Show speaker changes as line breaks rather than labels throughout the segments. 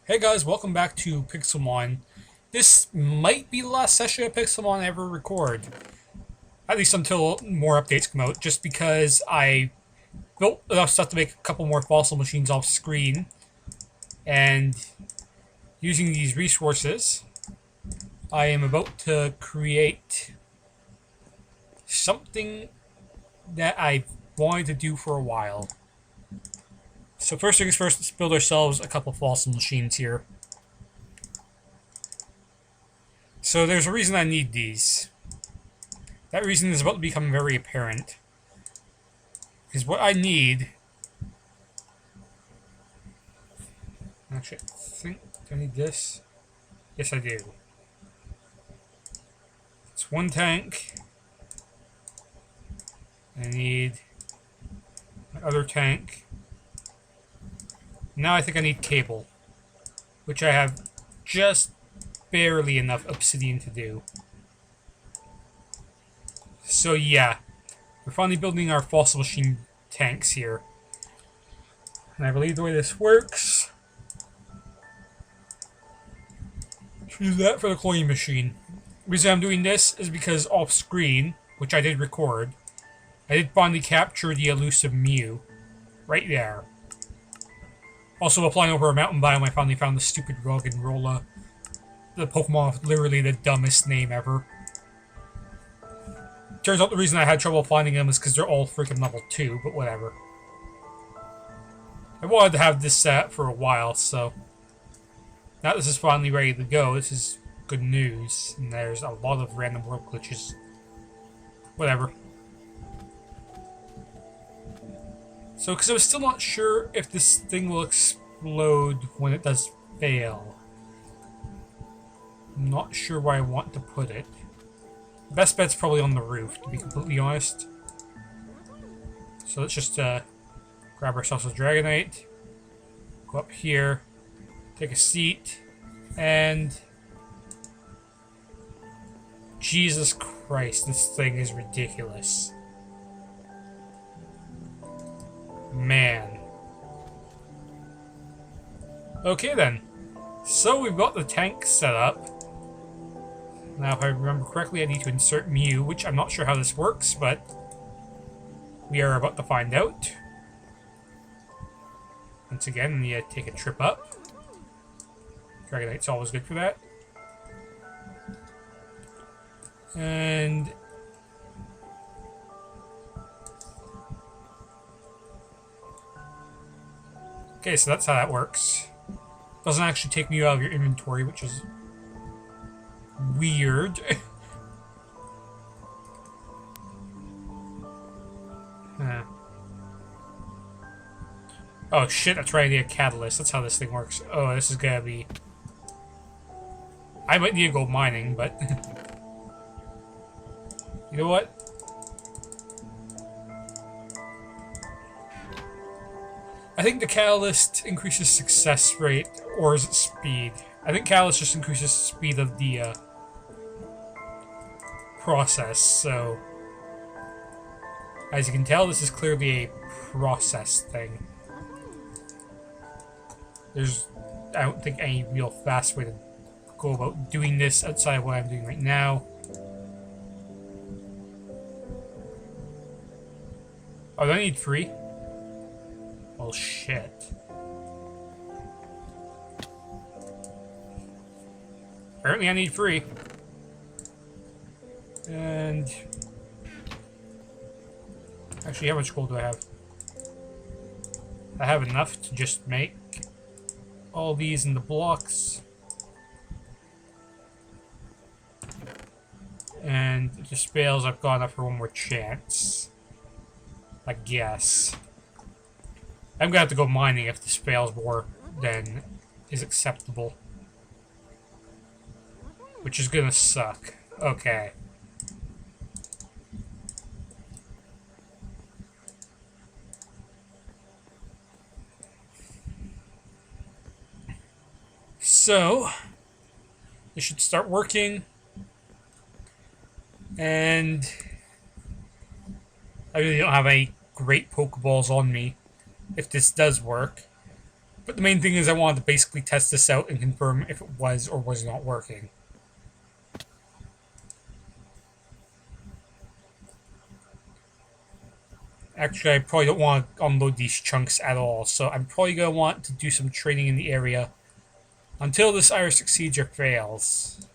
Hey guys, welcome back to Pixelmon. This might be the last session of Pixelmon I ever record. At least until more updates come out, just because I built enough stuff to make a couple more fossil machines off screen. And using these resources, I am about to create something that I've wanted to do for a while. So first things first, let's build ourselves a couple fossil machines here. So there's a reason I need these. That reason is about to become very apparent. Because what I need... Actually, I think I need this. Yes, I do. It's one tank. I need my other tank. Now I think I need cable, which I have just barely enough obsidian to do. So yeah, we're finally building our fossil machine tanks here. And I believe the way this works... Use that for the cloning machine. The reason I'm doing this is because off screen, which I did record, I did finally capture the elusive Mew. Right there. Also, while flying over a mountain biome, I finally found the stupid Roggenrola. The Pokemon with literally the dumbest name ever. Turns out the reason I had trouble finding them is because they're all freaking level 2, but whatever. I wanted to have this set for a while, so... Now this is finally ready to go, this is good news. And there's a lot of random world glitches. Whatever. So, because I was still not sure if this thing will explode when it does fail. I'm not sure where I want to put it. Best bet's probably on the roof, to be completely honest. So let's just grab ourselves a Dragonite. Go up here. Take a seat. And... Jesus Christ, this thing is ridiculous. Man. Okay then. So we've got the tank set up. Now if I remember correctly I need to insert Mew, which I'm not sure how this works, but we are about to find out. Once again, I need to take a trip up. Dragonite's always good for that. And... Okay, so that's how that works. Doesn't actually take Mew out of your inventory, which is weird. Huh. Oh shit, that's right, I need a catalyst. That's how this thing works. Oh, this is gonna be... I might need to go mining, but... You know what? I think the catalyst increases success rate, or is it speed? I think catalyst just increases the speed of the process, so... As you can tell, this is clearly a process thing. There's, I don't think, any real fast way to go about doing this outside of what I'm doing right now. Oh, do I need 3? Well, shit. Apparently I need 3. And... Actually, how much gold do I have? I have enough to just make all these into blocks. And it just fails, I've got enough for one more chance. I guess. I'm gonna have to go mining if this fails more than is acceptable. Which is gonna suck. Okay. So, this should start working. And I really don't have any great Pokeballs on me if this does work. But the main thing is I wanted to basically test this out and confirm if it was or was not working. Actually, I probably don't want to unload these chunks at all, so I'm probably going to want to do some trading in the area until this either succeeds or fails.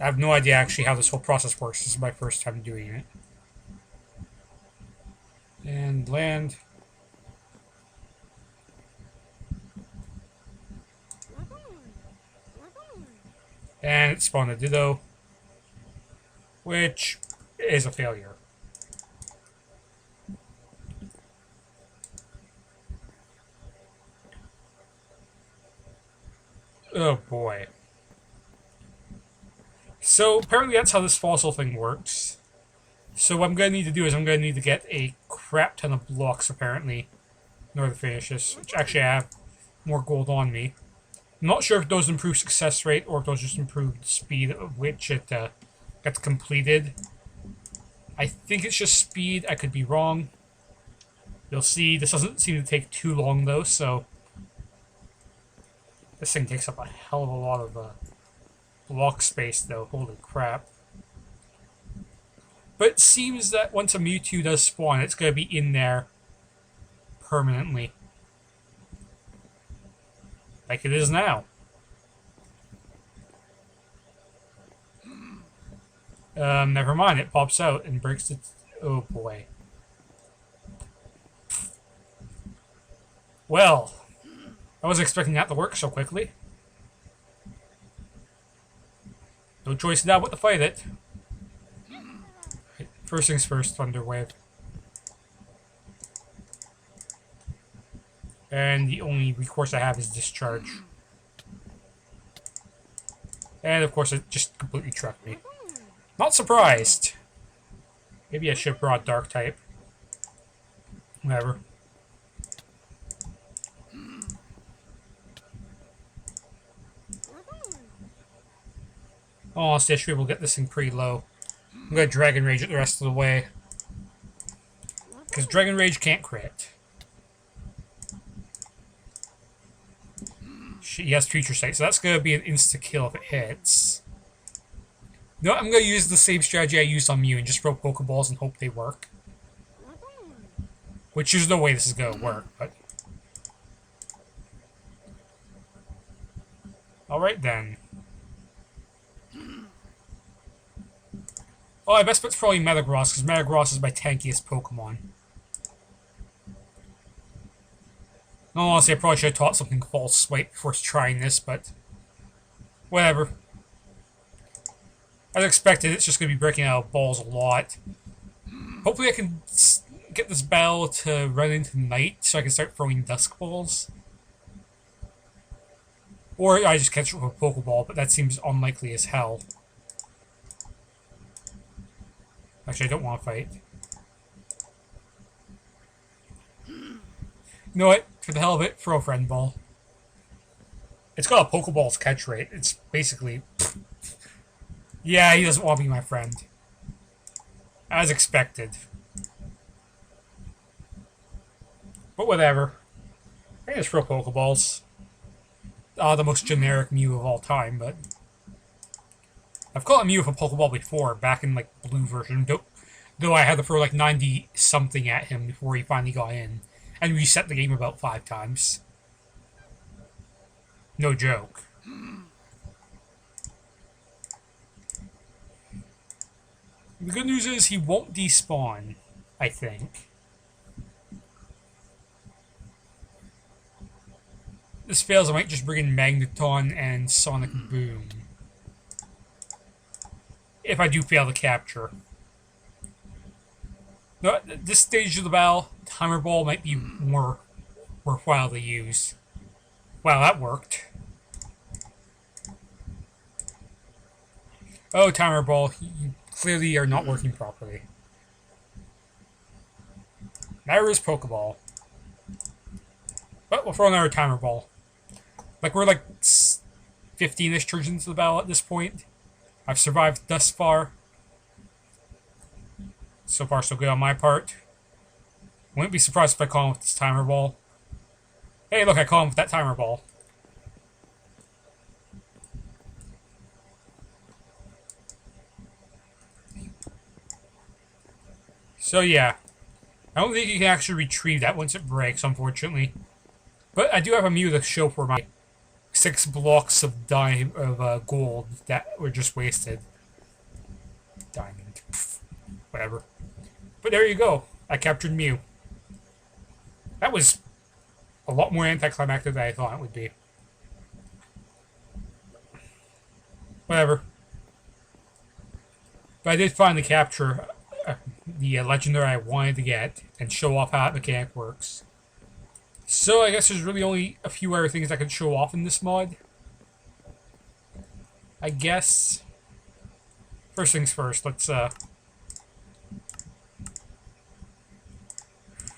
I have no idea actually how this whole process works. This is my first time doing it. And land. And it spawned a Ditto, which is a failure. Oh boy. So apparently that's how this fossil thing works. So what I'm going to need to do is I'm going to need to get a crap ton of blocks apparently in order to finish this. Which actually I have more gold on me. I'm not sure if those improve success rate or if those just improve the speed at which it gets completed. I think it's just speed. I could be wrong. You'll see this doesn't seem to take too long though, so this thing takes up a hell of a lot of block space though. Holy crap. But it seems that once a Mewtwo does spawn, it's going to be in there permanently. Like it is now. Never mind, it pops out and breaks it. Oh boy. Well, I wasn't expecting that to work so quickly. No choice now but to fight it. First things first, Thunder Wave. And the only recourse I have is Discharge. And of course it just completely trucked me. Not surprised. Maybe I should have brought Dark type. Whatever. Honestly, I should be able to get this thing pretty low. I'm going to Dragon Rage it the rest of the way. Because Dragon Rage can't crit. He has Future Sight, so that's going to be an insta-kill if it hits. No, I'm going to use the same strategy I used on Mew and just throw Pokeballs and hope they work. Which is the way this is going to work, but... Alright then. Oh, I best bet's probably Metagross, because Metagross is my tankiest Pokemon. No, honestly, I probably should have taught something False Swipe before trying this, but... Whatever. As expected, it's just going to be breaking out of balls a lot. Hopefully I can get this battle to run into night, so I can start throwing Dusk Balls. Or I just catch it with a Pokeball, but that seems unlikely as hell. Actually, I don't want to fight. You know what? For the hell of it, throw a Friend Ball. It's got a Pokeball's catch rate. It's basically... Yeah, he doesn't want to be my friend. As expected. But whatever. I can just throw Pokeballs. The most generic Mew of all time, but... I've caught a Mew with a Pokeball before, back in, like, blue version. Though I had to throw, like, 90-something at him before he finally got in. And reset the game about 5 times. No joke. The good news is he won't despawn, I think. If this fails, I might just bring in Magneton and Sonic Boom. If I do fail to capture. No, at this stage of the battle, Timer Ball might be more worthwhile to use. Wow, that worked. Oh, Timer Ball, you clearly are not working properly. There is Pokeball. But we'll throw another Timer Ball. Like, we're like 15-ish turns into the battle at this point. I've survived thus far. So far, so good on my part. Wouldn't be surprised if I caught him with this timer ball. Hey, look, I caught him with that timer ball. So yeah, I don't think you can actually retrieve that once it breaks, unfortunately. But I do have a Mew to show for my 6 blocks of gold that were just wasted. Diamond. Pfft, whatever. But there you go. I captured Mew. That was a lot more anticlimactic than I thought it would be. Whatever. But I did finally capture the legendary I wanted to get and show off how that mechanic works. So I guess there's really only a few other things I can show off in this mod. I guess. First things first, let's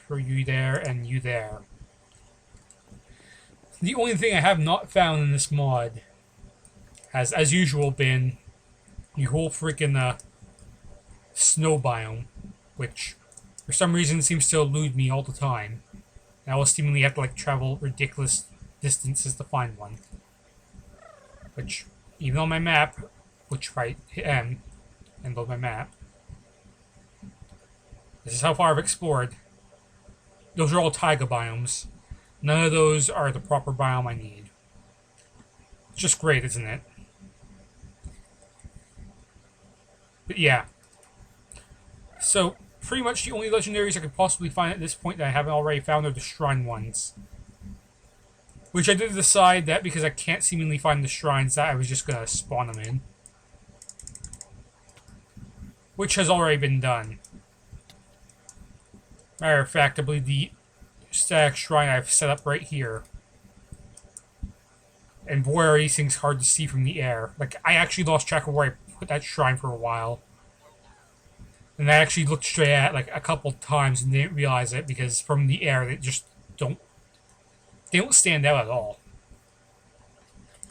throw you there and you there. The only thing I have not found in this mod has, as usual, been the whole freaking snow biome, which for some reason seems to elude me all the time. And I will seemingly have to like travel ridiculous distances to find one. Which, even on my map, which if I hit M and load my map, this is how far I've explored. Those are all taiga biomes. None of those are the proper biome I need. It's just great, isn't it? But yeah. So, pretty much the only legendaries I could possibly find at this point that I haven't already found are the shrine ones. Which I did decide that because I can't seemingly find the shrines that I was just going to spawn them in. Which has already been done. Matter of fact, I believe the static shrine I've set up right here. And boy are these things hard to see from the air. Like, I actually lost track of where I put that shrine for a while. And I actually looked straight at it like a couple times and didn't realize it because from the air they just don't stand out at all.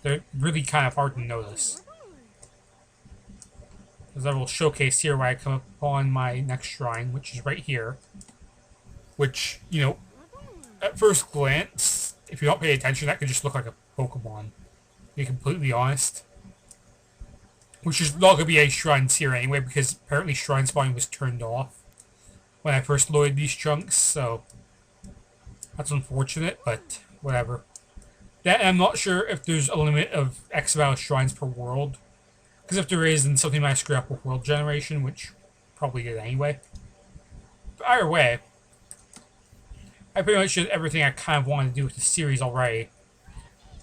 They're really kind of hard to notice. As I will showcase here where I come upon my next shrine, which is right here. Which, you know, at first glance, if you don't pay attention, that could just look like a Pokemon. To be completely honest. Which is not going to be a shrines here anyway, because apparently shrine spawning was turned off when I first loaded these chunks, so that's unfortunate, but whatever. That, I'm not sure if there's a limit of X amount of shrines per world, because if there is, then something might screw up with world generation, which probably did anyway. But either way, I pretty much did everything I kind of wanted to do with the series already.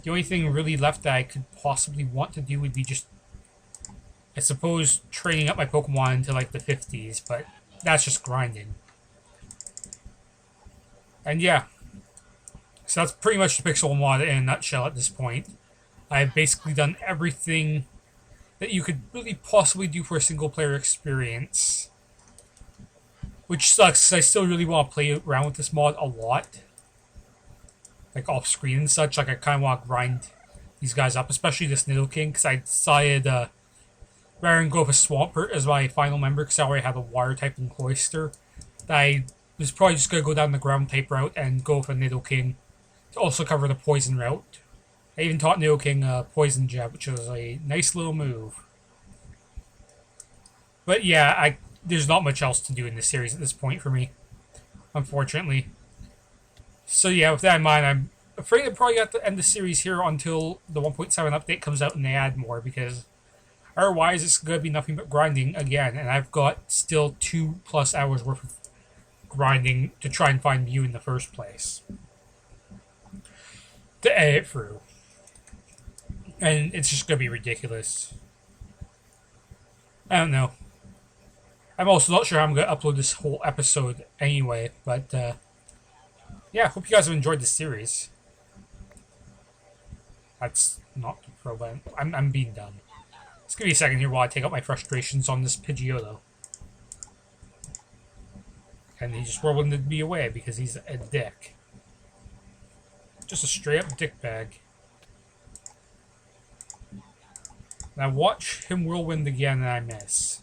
The only thing really left that I could possibly want to do would be just, I suppose, training up my Pokemon into like the 50s, but that's just grinding. And yeah, so that's pretty much the Pixel Mod in a nutshell at this point. I've basically done everything that you could really possibly do for a single player experience. Which sucks, because I still really want to play around with this mod a lot. Like off screen and such, like I kind of want to grind these guys up, especially this Nidoking, because I decided rather than go with a Swampert as my final member, because I already have a water type in Cloyster, that I was probably just going to go down the ground type route and go with a Nidoking to also cover the poison route. I even taught Nidoking Poison Jab, which was a nice little move. But yeah, there's not much else to do in this series at this point for me, unfortunately. So yeah, with that in mind, I'm afraid I probably have to end the series here until the 1.7 update comes out and they add more, because otherwise it's going to be nothing but grinding again, and I've got still 2+ hours worth of grinding to try and find Mew in the first place. To edit through. And it's just going to be ridiculous. I don't know. I'm also not sure how I'm going to upload this whole episode anyway, but yeah, hope you guys have enjoyed this series. That's not the pro button. I'm being dumb. Just give me a second here while I take out my frustrations on this Pidgeotto. And he just whirlwinded me away because he's a dick. Just a straight up dick bag. Now watch him whirlwind again and I miss.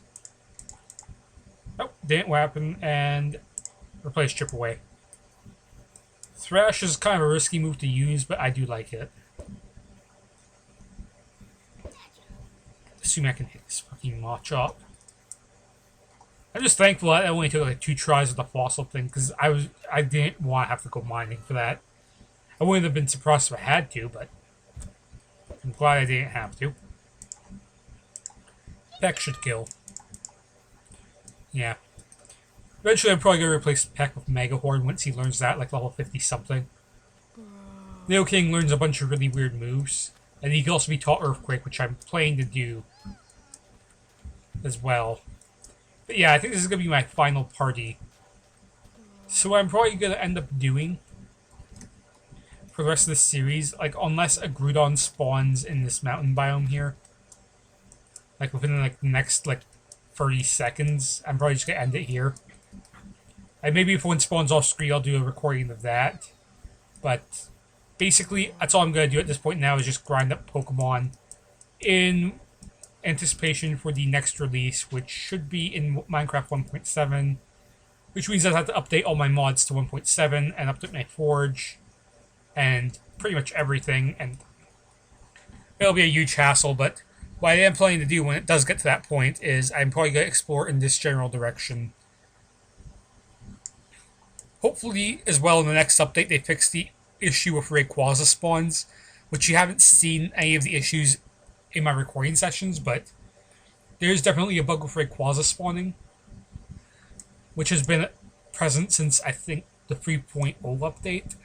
Oh, didn't happen, and replace chip away. Thrash is kind of a risky move to use, but I do like it. Assuming I can hit this fucking Machop. I'm just thankful that I only took like 2 tries of the fossil thing, because I didn't want to have to go mining for that. I wouldn't have been surprised if I had to, but I'm glad I didn't have to. Peck should kill. Yeah. Eventually I'm probably going to replace Peck with Mega Horn once he learns that, like level 50 something. Neo King learns a bunch of really weird moves. And he can also be taught Earthquake, which I'm planning to do as well. But yeah, I think this is going to be my final party. So what I'm probably going to end up doing for the rest of this series, like unless a Groudon spawns in this mountain biome here, like within like the next like 30 seconds, I'm probably just going to end it here. And maybe if one spawns off screen, I'll do a recording of that. But basically, that's all I'm going to do at this point now is just grind up Pokemon in anticipation for the next release, which should be in Minecraft 1.7, which means I have to update all my mods to 1.7 and update my Forge and pretty much everything, and it'll be a huge hassle, but what I am planning to do when it does get to that point is I'm probably going to explore in this general direction. Hopefully, as well, in the next update, they fix the issue with Rayquaza spawns, which you haven't seen any of the issues in my recording sessions, but there's definitely a bug with Rayquaza spawning, which has been present since, I think, the 3.0 update.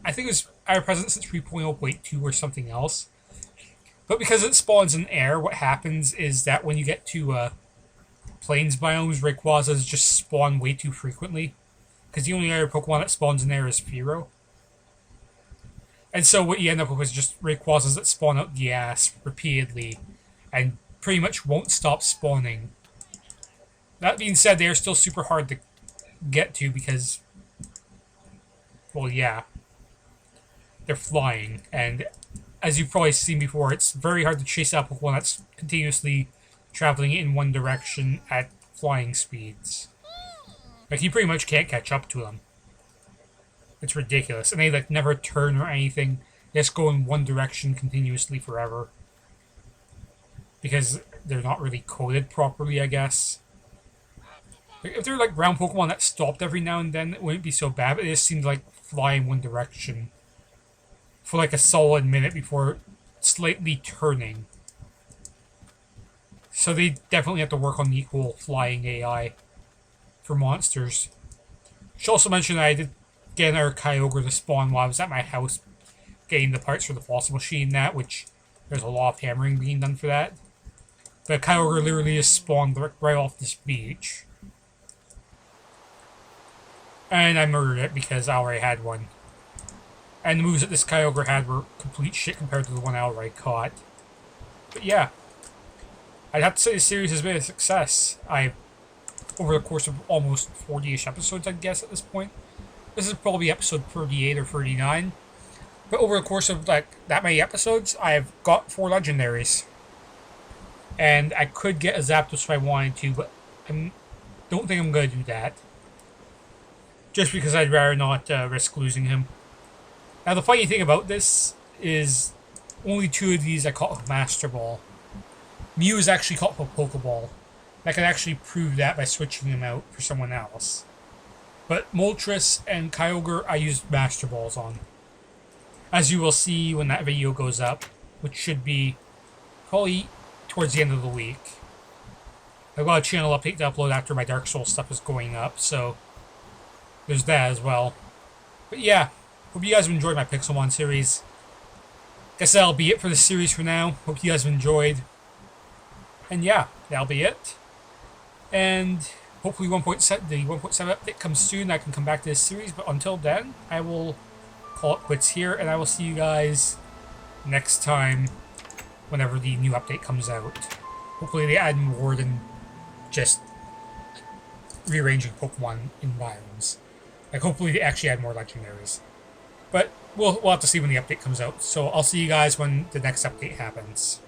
I think it was either present since 3.0.2 or something else. But because it spawns in air, what happens is that when you get to plains biomes, Rayquazas just spawn way too frequently. Because the only other Pokemon that spawns in there is Fearow. And so what you end up with is just Rayquazas that spawn out the ass repeatedly and pretty much won't stop spawning. That being said, they are still super hard to get to because, well, yeah, they're flying. And as you've probably seen before, it's very hard to chase up with one that's continuously traveling in one direction at flying speeds. Like, you pretty much can't catch up to them. It's ridiculous. And they, like, never turn or anything. They just go in one direction continuously forever. Because they're not really coded properly, I guess. Like, if they're, like, ground Pokemon that stopped every now and then, it wouldn't be so bad. But they just seem to, like, fly in one direction for, like, a solid minute before slightly turning. So they definitely have to work on the equal flying AI for monsters. Should also mention that I did get another Kyogre to spawn while I was at my house getting the parts for the fossil machine, which there's a lot of hammering being done for that. But Kyogre literally just spawned right off this beach. And I murdered it because I already had one. And the moves that this Kyogre had were complete shit compared to the one I already caught. But yeah, I'd have to say the series has been a success. Over the course of almost 40-ish episodes, I'd guess, at this point. This is probably episode 38 or 39. But over the course of, like, that many episodes, I've got 4 legendaries. And I could get a Zapdos if I wanted to, but I don't think I'm going to do that. Just because I'd rather not risk losing him. Now, the funny thing about this is only 2 of these I caught with Master Ball. Mew is actually caught with a Pokeball. I can actually prove that by switching him out for someone else. But Moltres and Kyogre I used Master Balls on. As you will see when that video goes up, which should be probably towards the end of the week. I've got a channel update to upload after my Dark Souls stuff is going up, so there's that as well. But yeah, hope you guys have enjoyed my Pixelmon series. Guess that'll be it for the series for now. Hope you guys have enjoyed. And yeah, that'll be it. And hopefully the 1.7 update comes soon. I can come back to this series, but until then, I will call it quits here, and I will see you guys next time whenever the new update comes out. Hopefully they add more than just rearranging Pokemon in biomes. Like, hopefully they actually add more legendaries. But we'll have to see when the update comes out. So I'll see you guys when the next update happens.